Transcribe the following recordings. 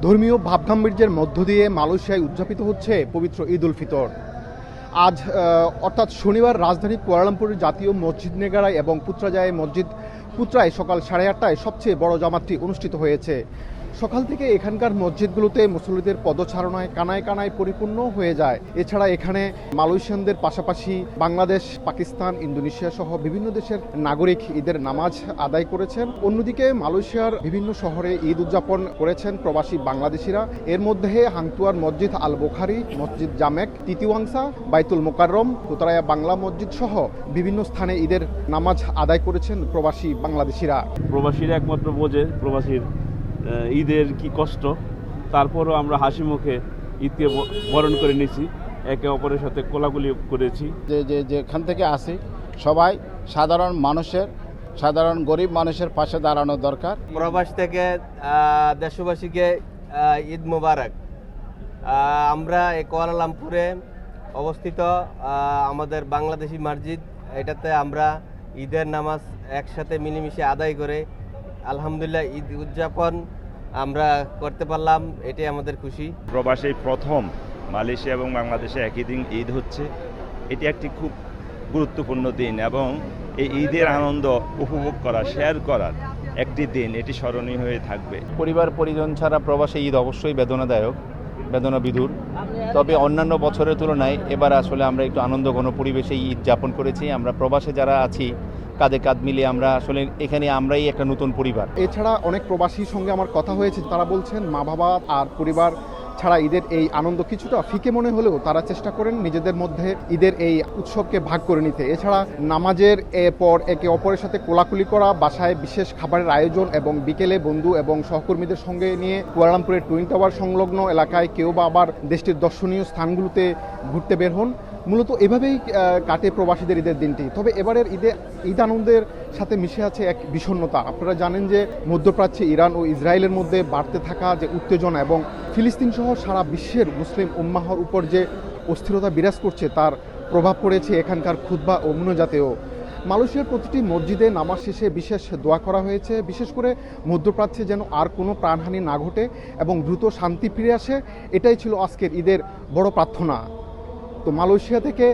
ধর্মীয় ভাবগাম্ভীর্যের মধ্য দিয়ে মালয়েশিয়ায় উদযাপিত হচ্ছে পবিত্র ঈদ উল ফিতর। আজ অর্থাৎ শনিবার রাজধানী কুয়ালালামপুরের জাতীয় মসজিদ নেগারায় এবং পুত্রাজায় মসজিদ পুত্রায় সকাল 8:30টায় সবচেয়ে বড় জামাতটি অনুষ্ঠিত হয়েছে। সকাল থেকে এখানকার মসজিদগুলোতে মুসল্লিদের পদচারণায় কানায় কানায় পরিপূর্ণ হয়ে যায়। এছাড়া এখানে মালয়েশিয়ানদের পাশাপাশি বাংলাদেশ, পাকিস্তান, ইন্দোনেশিয়া সহ বিভিন্ন দেশের নাগরিক ঈদের নামাজ আদায় করেছেন। অন্যদিকে মালয়েশিয়ার বিভিন্ন শহরে ঈদ উদযাপন করেছেন প্রবাসী বাংলাদেশিরা। এর মধ্যে হাংতুয়ার মসজিদ আল বুখারি, মসজিদ জামেক, তিতিওয়াংসা, বাইতুল মোকাররম, পুতারায়া বাংলা মসজিদ সহ বিভিন্ন স্থানে ঈদের নামাজ আদায় করেছেন প্রবাসী বাংলাদেশিরা। প্রবাসীরা একমাত্র বোঝে প্রবাসীর ঈদের কি কষ্ট, তারপরও আমরা হাসি মুখে ঈদকে বরণ করে নিয়েছি, একে অপরের সাথে কোলাকুলি করেছি। যেখান থেকে আসি সবাই সাধারণ গরিব মানুষের পাশে দাঁড়ানো দরকার। প্রবাস থেকে দেশবাসীকে ঈদ মোবারক। আমরা এই কুয়ালালামপুরে অবস্থিত আমাদের বাংলাদেশি মসজিদ, এটাতে আমরা ঈদের নামাজ একসাথে মিলেমিশে আদায় করে আলহামদুলিল্লাহ ঈদ উদযাপন আমরা করতে পারলাম, এটাই আমাদের খুশি। প্রবাসী প্রথম মালয়েশিয়া এবং বাংলাদেশে একই দিন ঈদ হচ্ছে, এটি একটি খুব গুরুত্বপূর্ণ দিন এবং এই ঈদের আনন্দ উপভোগ করা, শেয়ার করার একটি দিন, এটি স্মরণীয় হয়ে থাকবে। পরিবার পরিজন ছাড়া প্রবাসে ঈদ অবশ্যই বেদনাদায়ক, বেদনাবিধুর। তবে অন্যান্য বছরের তুলনায় এবার আসলে আমরা একটু আনন্দঘন পরিবেশে ঈদ যাপন করেছি। আমরা প্রবাসে যারা আছি কাঁধে কাঁধ মিলিয়ে আমরা আসলে এখানে আমরাই একটা নতুন পরিবার। এছাড়া অনেক প্রবাসীর সঙ্গে আমার কথা হয়েছে, তারা বলছেন মা বাবা আর পরিবার ছাড়া ঈদের এই আনন্দ কিছুটা ফিকে মনে হলেও তারা চেষ্টা করেন নিজেদের মধ্যে ঈদের এই উৎসবকে ভাগ করে নিতে। এছাড়া নামাজের পর একে অপরের সাথে কোলাকুলি করা, বাসায় বিশেষ খাবারের আয়োজন এবং বিকেলে বন্ধু এবং সহকর্মীদের সঙ্গে নিয়ে কুয়ালালামপুরের টুইন টাওয়ার সংলগ্ন এলাকায় কেউ বা আবার দেশটির দর্শনীয় স্থানগুলোতে ঘুরতে বের হন। মূলত এভাবেই কাটে প্রবাসীদের ঈদের দিনটি। তবে এবারের ঈদ আনন্দের সাথে মিশে আছে এক বিষণ্ণতা। আপনারা জানেন যে মধ্যপ্রাচ্যে ইরান ও ইসরায়েলের মধ্যে বাড়তে থাকা যে উত্তেজনা এবং ফিলিস্তিন সহ সারা বিশ্বের মুসলিম উম্মাহর উপর যে অস্থিরতা বিরাজ করছে, তার প্রভাব পড়েছে এখানকার খুতবা ও মুনাজাতেও। মালয়েশিয়ার প্রতিটি মসজিদে নামাজ শেষে বিশেষ দোয়া করা হয়েছে, বিশেষ করে মধ্যপ্রাচ্যে যেন আর কোনো প্রাণহানি না ঘটে এবং দ্রুত শান্তি ফিরে আসে, এটাই ছিল আজকের ঈদের বড় প্রার্থনা। তো মালয়েশিয়া থেকে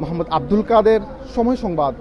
মোহাম্মদ আব্দুল কাদের, সময় সংবাদ।